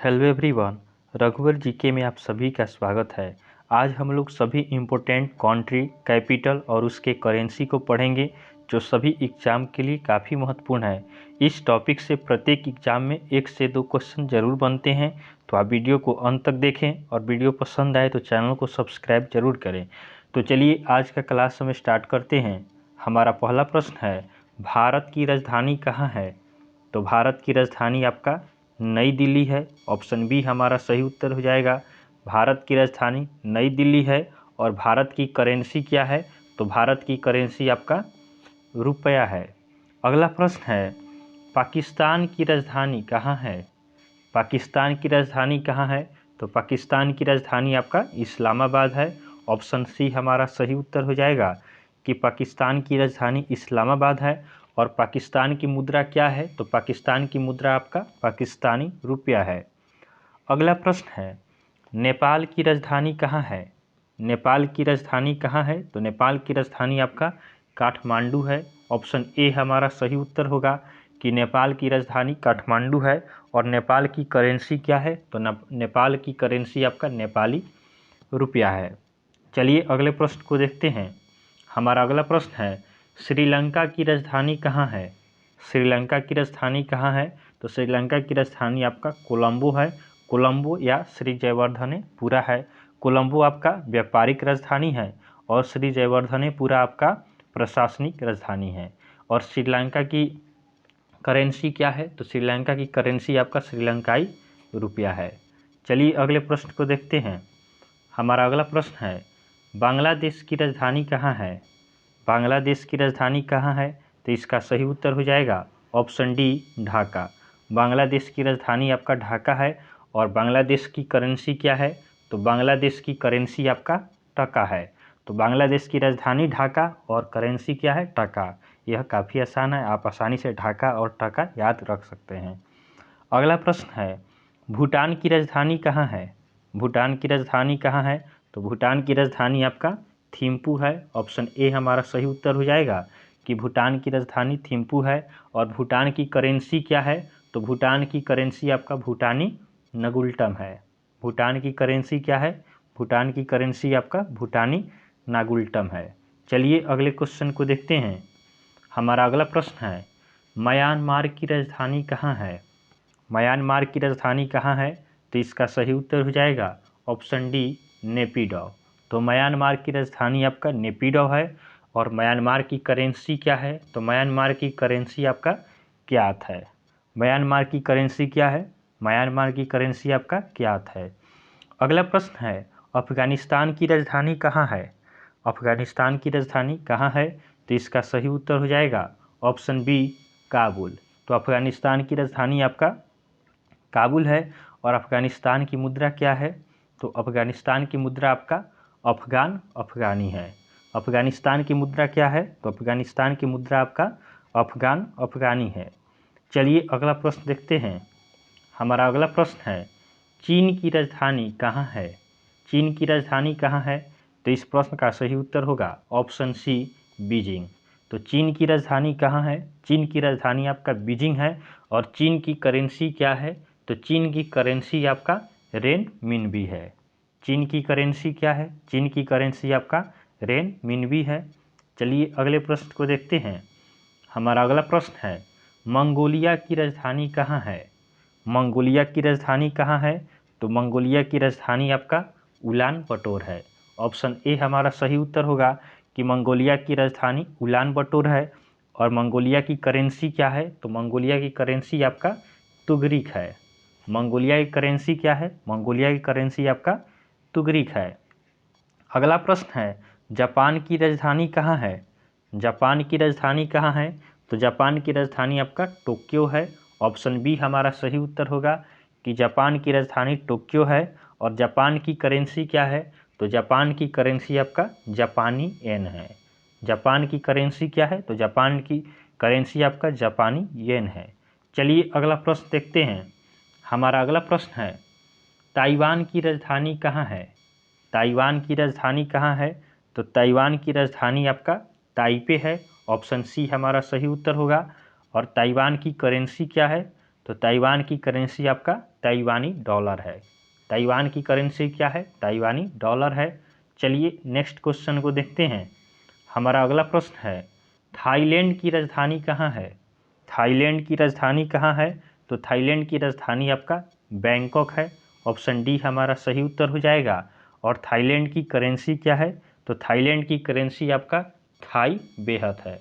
Hello everyone, रघुवर GK में आप सभी का स्वागत है। आज हम लोग सभी इम्पोर्टेंट कंट्री, कैपिटल और उसके करेंसी को पढ़ेंगे जो सभी एग्ज़ाम के लिए काफ़ी महत्वपूर्ण है। इस टॉपिक से प्रत्येक एग्ज़ाम में 1 से 2 क्वेश्चन ज़रूर बनते हैं, तो आप वीडियो को अंत तक देखें और वीडियो पसंद आए तो चैनल को सब्सक्राइब जरूर करें। तो चलिए आज का क्लास हम स्टार्ट करते हैं। हमारा पहला प्रश्न है, भारत की राजधानी कहाँ है? तो भारत की राजधानी आपका नई दिल्ली है। ऑप्शन बी हमारा सही उत्तर हो जाएगा। भारत की राजधानी नई दिल्ली है। और भारत की करेंसी क्या है? तो भारत की करेंसी आपका रुपया है। अगला प्रश्न है, पाकिस्तान की राजधानी कहाँ है? पाकिस्तान की राजधानी कहाँ है? तो पाकिस्तान की राजधानी आपका इस्लामाबाद है। ऑप्शन सी हमारा सही उत्तर हो जाएगा कि पाकिस्तान की राजधानी इस्लामाबाद है। और पाकिस्तान की मुद्रा क्या है? तो पाकिस्तान की मुद्रा आपका पाकिस्तानी रुपया है। अगला प्रश्न है, नेपाल की राजधानी कहाँ है? नेपाल की राजधानी कहाँ है? तो नेपाल की राजधानी आपका काठमांडू है। ऑप्शन ए हमारा सही उत्तर होगा कि नेपाल की राजधानी काठमांडू है। और नेपाल की करेंसी क्या है? तो नेपाल की करेंसी आपका नेपाली रुपया है। चलिए अगले प्रश्न को देखते हैं। हमारा अगला प्रश्न है, श्रीलंका की राजधानी कहाँ है? श्रीलंका की राजधानी कहाँ है? तो श्रीलंका की राजधानी आपका कोलंबो है। कोलंबो या श्री जयवर्धनेपुरा है। कोलंबो आपका व्यापारिक राजधानी है और श्री जयवर्धनेपुरा आपका प्रशासनिक राजधानी है। और श्रीलंका की करेंसी क्या है? तो श्रीलंका की करेंसी आपका श्रीलंकाई रुपया है। चलिए अगले प्रश्न को देखते हैं। हमारा अगला प्रश्न है, बांग्लादेश की राजधानी कहाँ है? बांग्लादेश की राजधानी कहाँ है? तो इसका सही उत्तर हो जाएगा ऑप्शन डी ढाका। बांग्लादेश की राजधानी आपका ढाका है। और बांग्लादेश की करेंसी क्या है? तो बांग्लादेश की करेंसी आपका टका है। तो बांग्लादेश की राजधानी ढाका और करेंसी क्या है? टका। यह काफ़ी आसान है, आप आसानी से ढाका और टका याद रख सकते हैं। अगला प्रश्न है, भूटान की राजधानी कहाँ है? भूटान की राजधानी कहाँ है? तो भूटान की राजधानी आपका थिम्पू है। ऑप्शन ए हमारा सही उत्तर हो जाएगा कि भूटान की राजधानी थिम्पू है। और भूटान की करेंसी क्या है? तो भूटान की करेंसी आपका भूटानी नगुल्टम है। भूटान की करेंसी क्या है? भूटान की करेंसी आपका भूटानी नागुल्टम है। चलिए अगले क्वेश्चन को देखते हैं। हमारा अगला प्रश्न है, म्यांमार की राजधानी कहाँ है? म्यांमार की राजधानी कहाँ है? तो इसका सही उत्तर हो जाएगा ऑप्शन डी नेपिडो। तो म्यांमार की राजधानी आपका नेपिडो है। और म्यांमार की करेंसी क्या है? तो म्यांमार की करेंसी आपका क्यात है। म्यांमार की करेंसी क्या है? म्यांमार की करेंसी आपका क्यात है। अगला प्रश्न है, अफगानिस्तान की राजधानी कहाँ है? अफगानिस्तान की राजधानी कहाँ है? तो इसका सही उत्तर हो जाएगा ऑप्शन बी काबुल। तो अफगानिस्तान की राजधानी आपका काबुल है। और अफगानिस्तान की मुद्रा क्या है? तो अफगानिस्तान की मुद्रा आपका अफगानी है। अफगानिस्तान की मुद्रा क्या है? तो अफगानिस्तान की मुद्रा आपका अफगानी है। चलिए अगला प्रश्न देखते हैं। हमारा अगला प्रश्न है, चीन की राजधानी कहाँ है? चीन की राजधानी कहाँ है? तो इस प्रश्न का सही उत्तर होगा ऑप्शन सी बीजिंग। तो चीन की राजधानी कहाँ है? चीन की राजधानी आपका बीजिंग है। और चीन की करेंसी क्या है? तो चीन की करेंसी आपका रेनमिनबी है। चीन की करेंसी क्या है? चीन की करेंसी आपका रेनमिनबी है। चलिए अगले प्रश्न को देखते हैं। हमारा अगला प्रश्न है, मंगोलिया की राजधानी कहाँ है? मंगोलिया की राजधानी कहाँ है? तो मंगोलिया की राजधानी आपका उलान बटोर है। ऑप्शन ए हमारा सही उत्तर होगा कि मंगोलिया की राजधानी उलान बटोर है। और मंगोलिया की करेंसी क्या है? तो मंगोलिया की करेंसी आपका तुगरिक है। मंगोलिया की करेंसी क्या है? मंगोलिया की करेंसी आपका तुगरिक है। अगला प्रश्न है, जापान की राजधानी कहाँ है? जापान की राजधानी कहाँ है? तो जापान की राजधानी आपका टोक्यो है। ऑप्शन बी हमारा सही उत्तर होगा कि जापान की राजधानी टोक्यो है। और जापान की करेंसी क्या है? तो जापान की करेंसी आपका जापानी येन है। जापान की करेंसी क्या है? तो जापान की करेंसी आपका जापानी येन है। चलिए अगला प्रश्न देखते हैं। हमारा अगला प्रश्न है, ताइवान की राजधानी कहाँ है? ताइवान की राजधानी कहाँ है? तो ताइवान की राजधानी आपका ताइपे है। ऑप्शन सी हमारा सही उत्तर होगा। और ताइवान की करेंसी क्या है? तो ताइवान की करेंसी आपका ताइवानी डॉलर है। ताइवान की करेंसी क्या है? ताइवानी डॉलर है। चलिए नेक्स्ट क्वेश्चन को देखते हैं। हमारा अगला प्रश्न है, थाईलैंड की राजधानी कहाँ है? थाईलैंड की राजधानी कहाँ है? तो थाईलैंड की राजधानी आपका बैंकॉक है। ऑप्शन डी हमारा सही उत्तर हो जाएगा। और थाईलैंड की करेंसी क्या है? तो थाईलैंड की करेंसी आपका थाई बेहत है।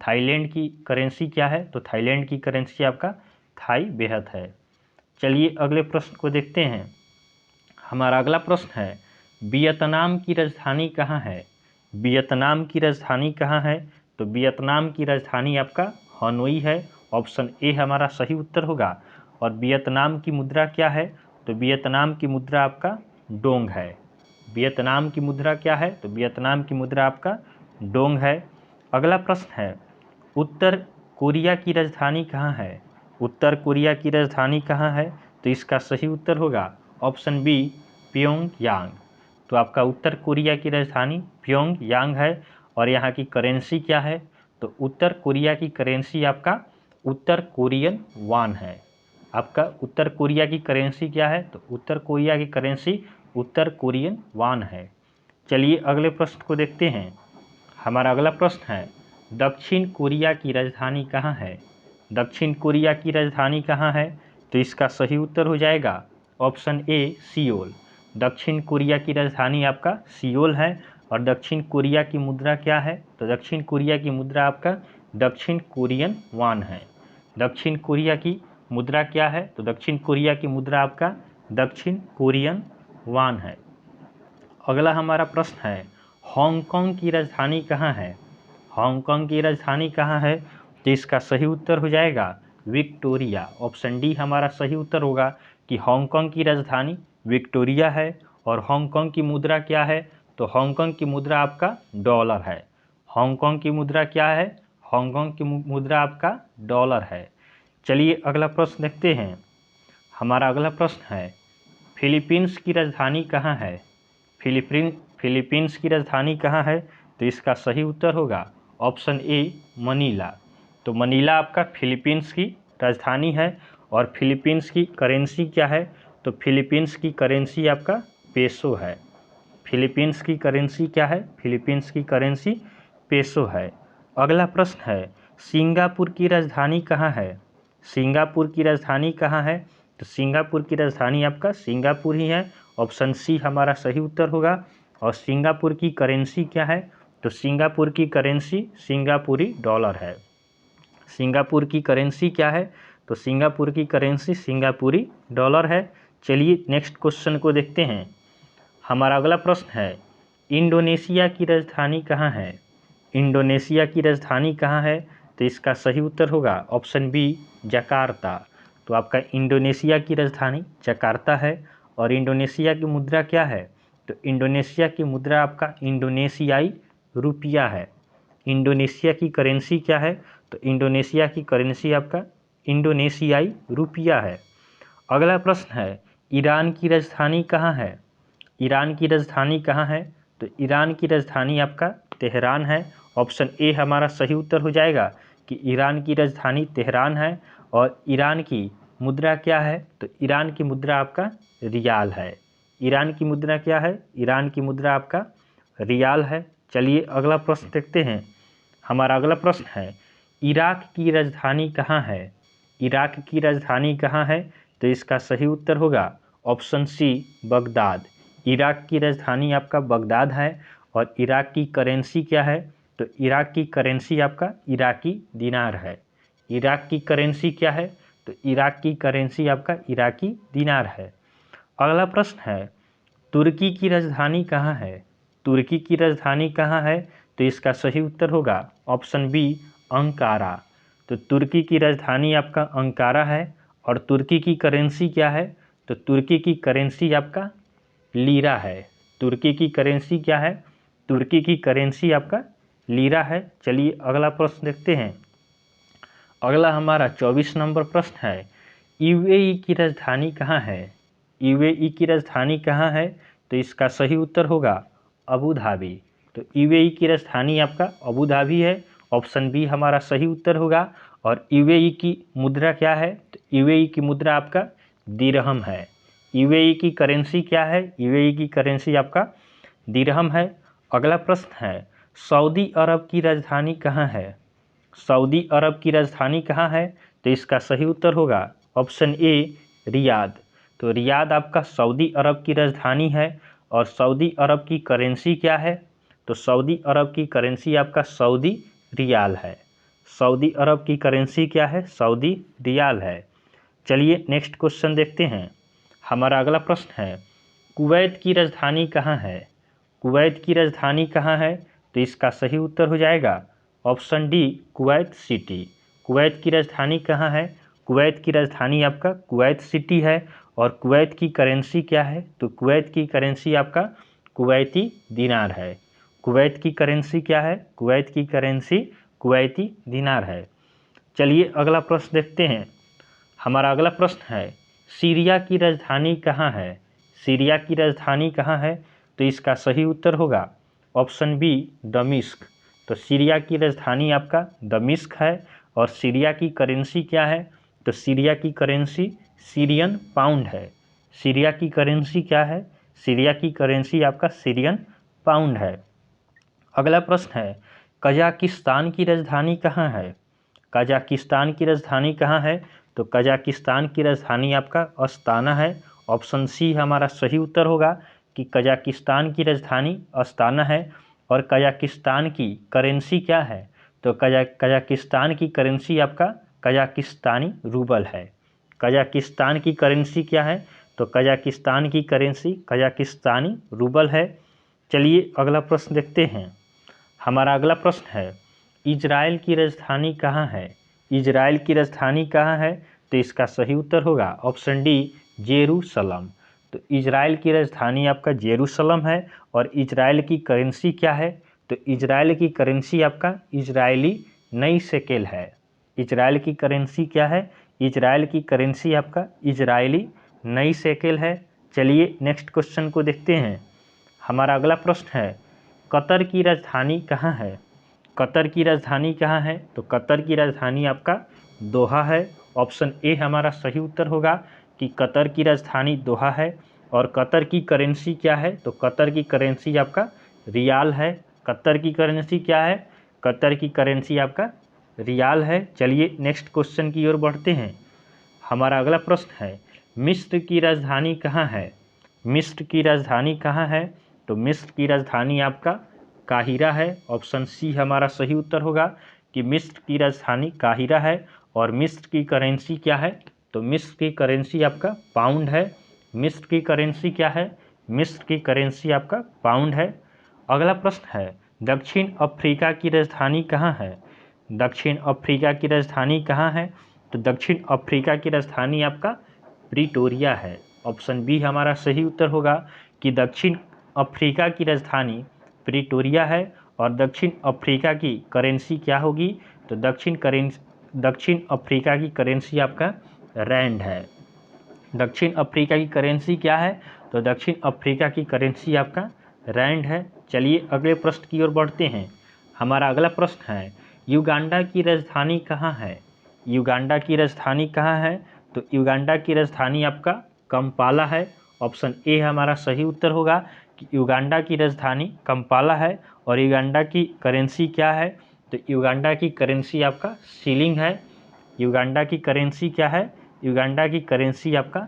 थाईलैंड की करेंसी क्या है? तो थाईलैंड की करेंसी आपका थाई बेहत है। चलिए अगले प्रश्न को देखते हैं। हमारा अगला प्रश्न है, वियतनाम की राजधानी कहाँ है? वियतनाम की राजधानी कहाँ है? तो वियतनाम की राजधानी आपका हनोई है। ऑप्शन ए हमारा सही उत्तर होगा। और वियतनाम की मुद्रा क्या है? तो वियतनाम की मुद्रा आपका डोंग है। वियतनाम की मुद्रा क्या है? तो वियतनाम की मुद्रा आपका डोंग है। अगला प्रश्न है, उत्तर कोरिया की राजधानी कहाँ है? उत्तर कोरिया की राजधानी कहाँ है? तो इसका सही उत्तर होगा ऑप्शन बी प्योंगयांग। तो आपका उत्तर कोरिया की राजधानी प्योंगयांग है। और यहाँ की करेंसी क्या है? तो उत्तर कोरिया की करेंसी आपका उत्तर कोरियन वान है। आपका उत्तर कोरिया की करेंसी क्या है? तो उत्तर कोरिया की करेंसी उत्तर कोरियन वान है। चलिए अगले प्रश्न को देखते हैं। हमारा अगला प्रश्न है, दक्षिण कोरिया की राजधानी कहाँ है? दक्षिण कोरिया की राजधानी कहाँ है? तो इसका सही उत्तर हो जाएगा ऑप्शन ए सियोल। दक्षिण कोरिया की राजधानी आपका सियोल है। और दक्षिण कोरिया की मुद्रा क्या है? तो दक्षिण कोरिया की मुद्रा आपका दक्षिण कोरियन वान है। दक्षिण कोरिया की मुद्रा क्या है? तो दक्षिण कोरिया की मुद्रा आपका दक्षिण कोरियन वान है। अगला हमारा प्रश्न है, हांगकांग की राजधानी कहाँ है? हांगकांग की राजधानी कहाँ है? तो इसका सही उत्तर हो जाएगा विक्टोरिया। ऑप्शन डी हमारा सही उत्तर होगा कि हांगकांग की राजधानी विक्टोरिया है। और हांगकांग की मुद्रा क्या है? तो हांगकांग की मुद्रा आपका डॉलर है। हांगकांग की मुद्रा क्या है? हांगकांग की मुद्रा आपका डॉलर है। चलिए अगला प्रश्न देखते हैं। हमारा अगला प्रश्न है, फिलीपींस की राजधानी कहाँ है? फिलीपींस की राजधानी कहाँ है? तो इसका सही उत्तर होगा ऑप्शन ए मनीला। तो मनीला आपका फिलीपींस की राजधानी है। और फिलीपींस की करेंसी क्या है? तो फिलीपींस की करेंसी आपका पेसो है। फिलीपींस की करेंसी क्या है? फिलीपींस की करेंसी पेसो है। अगला प्रश्न है, सिंगापुर की राजधानी कहाँ है? सिंगापुर की राजधानी कहाँ है? तो सिंगापुर की राजधानी आपका सिंगापुर ही है। ऑप्शन सी हमारा सही उत्तर होगा। और सिंगापुर की करेंसी क्या है? तो सिंगापुर की करेंसी सिंगापुरी डॉलर है। सिंगापुर की करेंसी क्या है? तो सिंगापुर की करेंसी सिंगापुरी डॉलर है। चलिए नेक्स्ट क्वेश्चन को देखते हैं। हमारा अगला प्रश्न है, इंडोनेशिया की राजधानी कहाँ है? इंडोनेशिया की राजधानी कहाँ है? तो इसका सही उत्तर होगा ऑप्शन बी जकार्ता। तो आपका इंडोनेशिया की राजधानी जकार्ता है। और इंडोनेशिया की मुद्रा क्या है? तो इंडोनेशिया की मुद्रा आपका इंडोनेशियाई रुपया है। इंडोनेशिया की करेंसी क्या है? तो इंडोनेशिया की करेंसी आपका इंडोनेशियाई रुपया है। अगला प्रश्न है, ईरान की राजधानी कहाँ है? ईरान की राजधानी कहाँ है? तो ईरान की राजधानी आपका तेहरान है। ऑप्शन ए हमारा सही उत्तर हो जाएगा कि ईरान की राजधानी तेहरान है। और ईरान की मुद्रा क्या है? तो ईरान की मुद्रा आपका रियाल है। ईरान की मुद्रा क्या है? ईरान की मुद्रा आपका रियाल है। चलिए अगला प्रश्न देखते हैं। हमारा अगला प्रश्न है, इराक की राजधानी कहाँ है? इराक की राजधानी कहाँ है? तो इसका सही उत्तर होगा ऑप्शन सी बगदाद। इराक की राजधानी आपका बगदाद है। और इराक की करेंसी क्या है? तो इराक की करेंसी आपका इराकी दिनार है। इराक की करेंसी क्या है? तो इराक की करेंसी आपका इराकी दिनार है। अगला प्रश्न है, तुर्की की राजधानी कहाँ है? तुर्की की राजधानी कहाँ है? तो इसका सही उत्तर होगा ऑप्शन बी अंकारा। तो तुर्की की राजधानी आपका अंकारा है। और तुर्की की करेंसी क्या है? तो तुर्की की करेंसी आपका लीरा है। तुर्की की करेंसी क्या है? तुर्की की करेंसी आपका लीरा है। चलिए अगला प्रश्न देखते हैं। अगला हमारा 24 नंबर प्रश्न है, यूएई की राजधानी कहाँ है? यूएई की राजधानी कहाँ है? तो इसका सही उत्तर होगा अबू धाबी। तो यूएई की राजधानी आपका अबू धाबी है। ऑप्शन बी हमारा सही उत्तर होगा। और यूएई की मुद्रा क्या है? तो यूएई की मुद्रा आपका दिरहम है। यूएई की करेंसी क्या है? यूएई की करेंसी आपका दिरहम है। अगला प्रश्न है, सऊदी अरब की राजधानी कहाँ है? सऊदी अरब की राजधानी कहाँ है? तो इसका सही उत्तर होगा ऑप्शन ए रियाद। तो रियाद आपका सऊदी अरब की राजधानी है। और सऊदी अरब की करेंसी क्या है? तो सऊदी अरब की करेंसी आपका सऊदी रियाल है। सऊदी अरब की करेंसी क्या है? सऊदी रियाल है। चलिए नेक्स्ट क्वेश्चन देखते हैं। हमारा अगला प्रश्न है, कुवैत की राजधानी कहाँ है? कुवैत की राजधानी कहाँ है? तो इसका सही उत्तर हो जाएगा option D Kuwait city. Kuwait की राजधानी कहाँ है? कुवैत की राजधानी आपका कुवैत सिटी है। और कुवैत की करेंसी क्या है? तो कुवैत की करेंसी आपका कुवैती दिनार है। कुवैत की करेंसी क्या है? कुवैत की करेंसी कुवैती दिनार है। चलिए अगला प्रश्न देखते हैं। हमारा अगला प्रश्न है, सीरिया की राजधानी कहाँ है? सीरिया की राजधानी कहाँ है? तो इसका सही उत्तर होगा ऑप्शन बी दमिश्क। तो सीरिया की राजधानी आपका दमिश्क है। और सीरिया की करेंसी क्या है? तो सीरिया की करेंसी सीरियन पाउंड है। सीरिया की करेंसी क्या है? सीरिया की करेंसी आपका सीरियन पाउंड है। अगला प्रश्न है, कजाकिस्तान की राजधानी कहाँ है? कजाकिस्तान की राजधानी कहाँ है? तो कजाकिस्तान की राजधानी आपका अस्ताना है। ऑप्शन सी हमारा सही उत्तर होगा कि कजाकिस्तान की राजधानी अस्ताना है। और कजाकिस्तान की करेंसी क्या है? तो कजाकिस्तान की करेंसी आपका कजाकिस्तानी रूबल है। कजाकिस्तान की करेंसी क्या है? तो कजाकिस्तान की करेंसी कजाकिस्तानी रूबल है। चलिए अगला प्रश्न देखते हैं। हमारा अगला प्रश्न है, इजराइल की राजधानी कहाँ है? इजराइल की राजधानी कहाँ है? तो इसका सही उत्तर होगा ऑप्शन डी जेरूसलम। तो इजराइल की राजधानी आपका जेरूसलम है। और इजराइल की करेंसी क्या है? तो इजराइल की करेंसी आपका इजरायली नई शेकेल है। इजराइल की करेंसी क्या है? इजराइल की करेंसी आपका इजरायली नई शेकेल है। चलिए नेक्स्ट क्वेश्चन को देखते हैं। हमारा अगला प्रश्न है, कतर की राजधानी कहाँ है? कतर की राजधानी कहाँ है? तो कतर की राजधानी आपका दोहा है। ऑप्शन ए हमारा सही उत्तर होगा कि कतर की राजधानी दोहा है। और कतर की करेंसी क्या है? तो कतर की करेंसी आपका रियाल है। कतर की करेंसी क्या है? कतर की करेंसी आपका रियाल है। चलिए नेक्स्ट क्वेश्चन की ओर बढ़ते हैं। हमारा अगला प्रश्न है, मिस्र की राजधानी कहाँ है? मिस्र की राजधानी कहाँ है? तो मिस्र की राजधानी आपका काहिरा है। ऑप्शन सी हमारा सही उत्तर होगा कि मिस्र की राजधानी काहिरा है। और मिस्र की करेंसी क्या है? तो मिस्र की करेंसी आपका पाउंड है। मिस्र की करेंसी क्या है? मिस्र की करेंसी आपका पाउंड है। अगला प्रश्न है, दक्षिण अफ्रीका की राजधानी कहाँ है? दक्षिण अफ्रीका की राजधानी कहाँ है? तो दक्षिण अफ्रीका की राजधानी आपका प्रिटोरिया है। ऑप्शन बी हमारा सही उत्तर होगा कि दक्षिण अफ्रीका की राजधानी प्रिटोरिया है। और दक्षिण अफ्रीका की करेंसी क्या होगी? तो दक्षिण अफ्रीका की करेंसी आपका रैंड है। दक्षिण अफ्रीका की करेंसी क्या है? तो दक्षिण अफ्रीका की करेंसी आपका रैंड है। चलिए अगले प्रश्न की ओर बढ़ते हैं। हमारा अगला प्रश्न है, युगांडा की राजधानी कहाँ है? युगांडा की राजधानी कहाँ है? तो युगांडा की राजधानी आपका कंपाला है। ऑप्शन ए हमारा सही उत्तर होगा कि युगांडा की राजधानी कंपाला है। और युगांडा की करेंसी क्या है? तो युगांडा की करेंसी आपका सीलिंग है। युगांडा की करेंसी क्या है? युगांडा की करेंसी आपका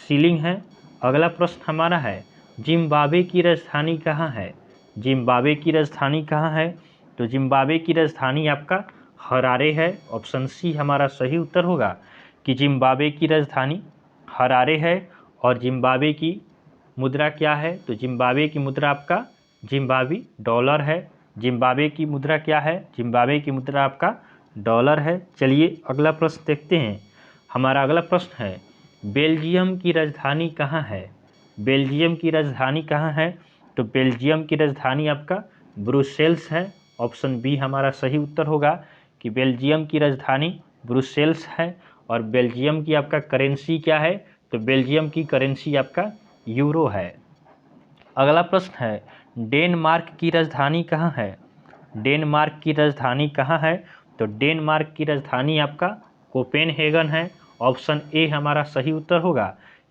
सीलिंग है। अगला प्रश्न हमारा है, जिम्बाब्वे की राजधानी कहाँ है? जिम्बाब्वे की राजधानी कहाँ है? तो जिम्बाब्वे की राजधानी आपका हरारे है। ऑप्शन सी हमारा सही उत्तर होगा कि जिम्बाब्वे की राजधानी हरारे है। और जिम्बाब्वे की मुद्रा क्या है? तो जिम्बाब्वे की मुद्रा आपका जिम्बाब्वी डॉलर है। जिम्बाब्वे की मुद्रा क्या है? जिम्बाब्वे की मुद्रा आपका डॉलर है। चलिए अगला प्रश्न देखते हैं। हमारा अगला प्रश्न है, बेल्जियम की राजधानी कहाँ है? बेल्जियम की राजधानी कहाँ है? तो बेल्जियम की राजधानी आपका ब्रुसेल्स है। ऑप्शन बी हमारा सही उत्तर होगा कि बेल्जियम की राजधानी ब्रुसेल्स है। और बेल्जियम की आपका करेंसी क्या है? तो बेल्जियम की करेंसी आपका यूरो है। अगला प्रश्न है, डेनमार्क की राजधानी कहाँ है? डेनमार्क की राजधानी कहाँ है? तो डेनमार्क की राजधानी आपका कोपेनहेगन है। ऑप्शन ए हमारा सही उत्तर होगा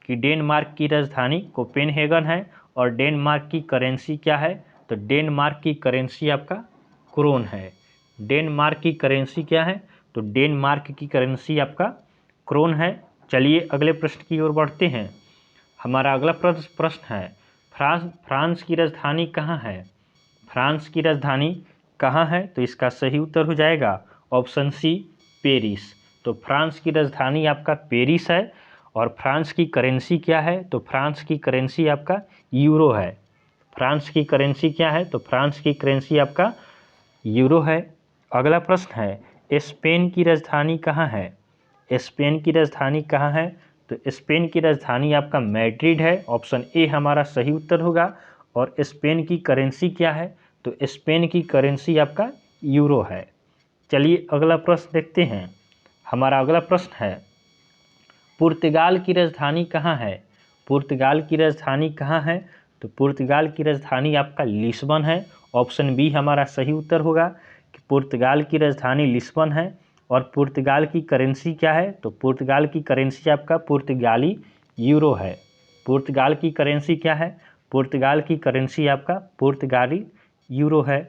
कि डेनमार्क की राजधानी कोपेनहेगन है। और डेनमार्क की करेंसी क्या है? तो डेनमार्क की करेंसी आपका क्रोन है। डेनमार्क की करेंसी क्या है? तो डेनमार्क की करेंसी आपका क्रोन है। चलिए अगले प्रश्न की ओर बढ़ते हैं। हमारा अगला प्रश्न है, फ्रांस की राजधानी कहाँ है? फ्रांस की राजधानी कहाँ है? तो इसका सही उत्तर हो जाएगा ऑप्शन सी, पेरिस। तो फ्रांस की राजधानी आपका पेरिस है। और फ्रांस की करेंसी क्या है? तो फ्रांस की करेंसी आपका यूरो है। फ्रांस की करेंसी क्या है? तो फ्रांस की करेंसी आपका यूरो है। अगला प्रश्न है, स्पेन की राजधानी कहाँ है? स्पेन की राजधानी कहाँ है? तो स्पेन की राजधानी आपका मैड्रिड है। ऑप्शन ए हमारा सही उत्तर होगा। और स्पेन की करेंसी क्या है? तो स्पेन की करेंसी आपका यूरो है। चलिए अगला प्रश्न देखते हैं। हमारा अगला प्रश्न है, पुर्तगाल की राजधानी कहाँ है? पुर्तगाल की राजधानी कहाँ है? तो पुर्तगाल की राजधानी आपका लिस्बन है। ऑप्शन बी हमारा सही उत्तर होगा कि पुर्तगाल की राजधानी लिस्बन है। और पुर्तगाल की करेंसी क्या है? तो पुर्तगाल की करेंसी आपका पुर्तगाली यूरो है। पुर्तगाल की करेंसी क्या है? पुर्तगाल की करेंसी आपका पुर्तगाली यूरो है।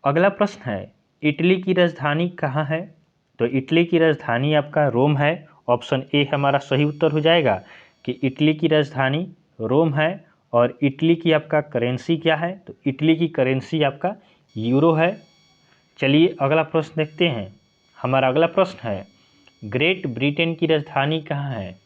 अगला प्रश्न है, इटली की राजधानी कहाँ है? तो इटली की राजधानी आपका रोम है। ऑप्शन ए हमारा सही उत्तर हो जाएगा कि इटली की राजधानी रोम है। और इटली की आपका करेंसी क्या है? तो इटली की करेंसी आपका यूरो है। चलिए अगला प्रश्न देखते हैं। हमारा अगला प्रश्न है, ग्रेट ब्रिटेन की राजधानी कहाँ है?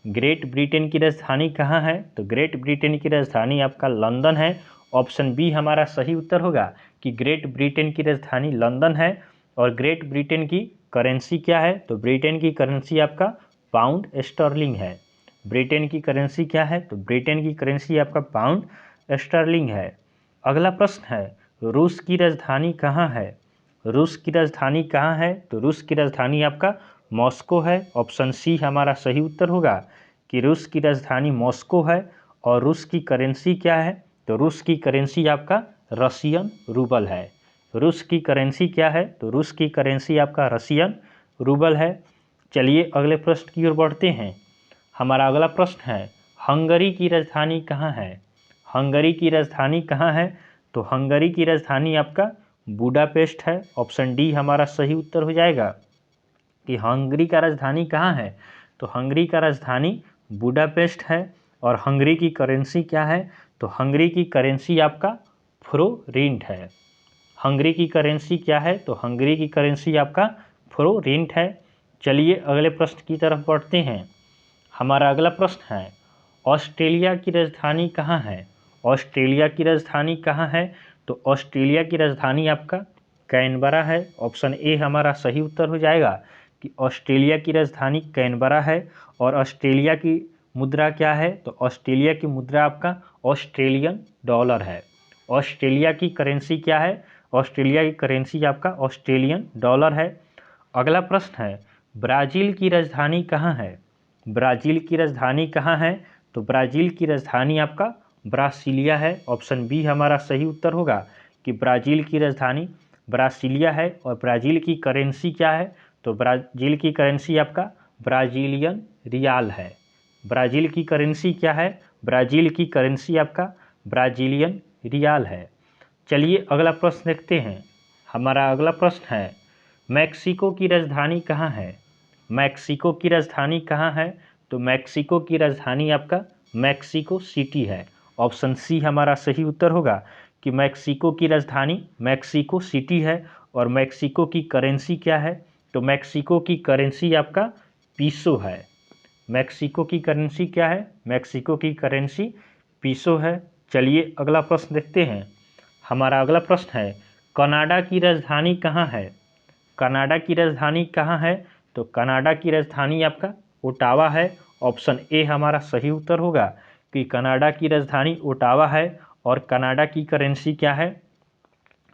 ग्रेट ब्रिटेन की राजधानी कहाँ है? तो ग्रेट ब्रिटेन की राजधानी आपका लंदन है। ऑप्शन बी हमारा सही उत्तर होगा कि ग्रेट ब्रिटेन की राजधानी लंदन है। और ग्रेट ब्रिटेन की करेंसी क्या है? तो ब्रिटेन की करेंसी आपका पाउंड स्टर्लिंग है। ब्रिटेन की करेंसी क्या है? तो ब्रिटेन की करेंसी आपका पाउंड स्टर्लिंग है। अगला प्रश्न है, रूस की राजधानी कहाँ है? रूस की राजधानी कहाँ है? तो रूस की राजधानी आपका मॉस्को है। ऑप्शन सी हमारा सही उत्तर होगा कि रूस की राजधानी मॉस्को है। और रूस की करेंसी क्या है? तो रूस की करेंसी आपका रशियन रूबल है। रूस की करेंसी क्या है? तो रूस की करेंसी आपका रशियन रूबल है। चलिए अगले प्रश्न की ओर बढ़ते हैं। हमारा अगला प्रश्न है, हंगरी की राजधानी कहाँ है? हंगरी की राजधानी कहाँ है? तो हंगरी की राजधानी आपका बुडापेस्ट है। ऑप्शन डी हमारा सही उत्तर हो जाएगा कि हंगरी का राजधानी कहाँ है? तो हंगरी का राजधानी बुडापेस्ट है। और हंगरी की करेंसी क्या है? तो हंगरी की करेंसी आपका फ्लोरिंट है। हंगरी की करेंसी क्या है? तो हंगरी की करेंसी आपका फ्लोरिंट है। चलिए अगले प्रश्न की तरफ बढ़ते हैं। हमारा अगला प्रश्न है, ऑस्ट्रेलिया की राजधानी कहाँ है? ऑस्ट्रेलिया की राजधानी कहाँ है? तो ऑस्ट्रेलिया की राजधानी आपका कैनबरा है। ऑप्शन ए हमारा सही उत्तर हो जाएगा कि ऑस्ट्रेलिया की राजधानी कैनबरा है। और ऑस्ट्रेलिया की मुद्रा क्या है? तो ऑस्ट्रेलिया की मुद्रा आपका ऑस्ट्रेलियन डॉलर है। ऑस्ट्रेलिया की करेंसी क्या है? ऑस्ट्रेलिया की करेंसी आपका ऑस्ट्रेलियन डॉलर है। अगला प्रश्न है, ब्राज़ील की राजधानी कहाँ है? ब्राज़ील की राजधानी कहाँ है? तो ब्राज़ील की राजधानी आपका ब्रासीलिया है। ऑप्शन बी हमारा सही उत्तर होगा कि ब्राज़ील की राजधानी ब्रासीलिया है। और ब्राज़ील की करेंसी क्या है? तो ब्राज़ील की करेंसी आपका ब्राज़ीलियन रियाल है। ब्राज़ील की करेंसी क्या है? ब्राज़ील की करेंसी आपका ब्राज़ीलियन रियाल है। चलिए अगला प्रश्न देखते हैं। हमारा अगला प्रश्न है, मैक्सिको की राजधानी कहाँ है? मैक्सिको की राजधानी कहाँ है? तो मैक्सिको की राजधानी आपका मैक्सिको सिटी है। ऑप्शन सी हमारा सही उत्तर होगा कि मैक्सिको की राजधानी मैक्सिको सिटी है। और मैक्सिको की करेंसी क्या है? तो मैक्सिको की करेंसी आपका पीसो है। मैक्सिको की करेंसी क्या है? मैक्सिको की करेंसी पीसो है। चलिए अगला प्रश्न देखते हैं। हमारा अगला प्रश्न है, कनाडा की राजधानी कहाँ है? कनाडा की राजधानी कहाँ है? तो कनाडा की राजधानी आपका ओटावा है। ऑप्शन ए हमारा सही उत्तर होगा कि कनाडा की राजधानी ओटावा है। और कनाडा की करेंसी क्या है?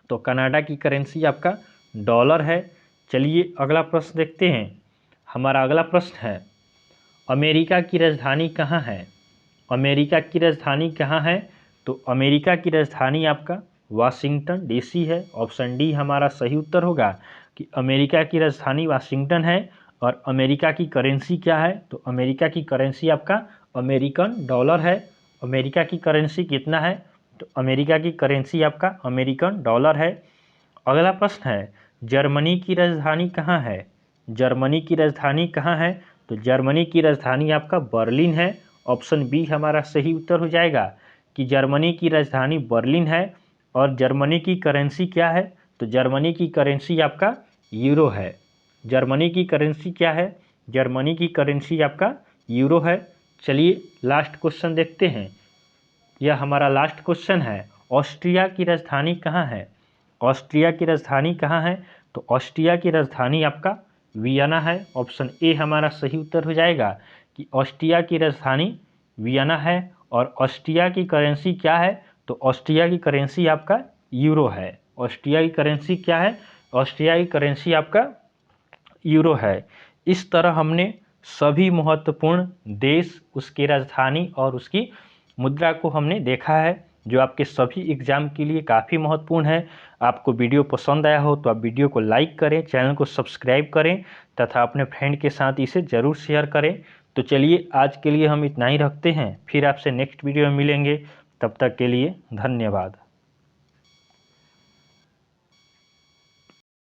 तो कनाडा की करेंसी आपका डॉलर है। चलिए अगला प्रश्न देखते हैं। हमारा अगला प्रश्न है, अमेरिका की राजधानी कहाँ है? अमेरिका की राजधानी कहाँ है? तो अमेरिका की राजधानी आपका वाशिंगटन डीसी है। ऑप्शन डी हमारा सही उत्तर होगा कि अमेरिका की राजधानी वाशिंगटन है और अमेरिका की करेंसी क्या है, तो अमेरिका की करेंसी आपका अमेरिकन डॉलर है। अमेरिका की करेंसी कितना है, तो अमेरिका की करेंसी आपका अमेरिकन डॉलर है। अगला प्रश्न है, जर्मनी की राजधानी कहाँ है। जर्मनी की राजधानी कहाँ है, तो जर्मनी की राजधानी आपका बर्लिन है। ऑप्शन बी हमारा सही उत्तर हो जाएगा कि जर्मनी की राजधानी बर्लिन है। और जर्मनी की करेंसी क्या है, तो जर्मनी की करेंसी आपका यूरो है। जर्मनी की करेंसी क्या है, जर्मनी की करेंसी आपका यूरो है। चलिए लास्ट क्वेश्चन देखते हैं। यह हमारा लास्ट क्वेश्चन है, ऑस्ट्रिया की राजधानी कहाँ है। ऑस्ट्रिया की राजधानी कहाँ है, तो ऑस्ट्रिया की राजधानी आपका वियना है। ऑप्शन ए हमारा सही उत्तर हो जाएगा कि ऑस्ट्रिया की राजधानी वियना है। और ऑस्ट्रिया की करेंसी क्या है, तो ऑस्ट्रिया की करेंसी आपका यूरो है। ऑस्ट्रिया की करेंसी क्या है, ऑस्ट्रिया की करेंसी आपका यूरो है। इस तरह हमने सभी महत्वपूर्ण देश, उसकी राजधानी और उसकी मुद्रा को हमने देखा है, जो आपके सभी एग्जाम के लिए काफ़ी महत्वपूर्ण है। आपको वीडियो पसंद आया हो तो आप वीडियो को लाइक करें, चैनल को सब्सक्राइब करें तथा अपने फ्रेंड के साथ इसे ज़रूर शेयर करें। तो चलिए आज के लिए हम इतना ही रखते हैं, फिर आपसे नेक्स्ट वीडियो में मिलेंगे। तब तक के लिए धन्यवाद।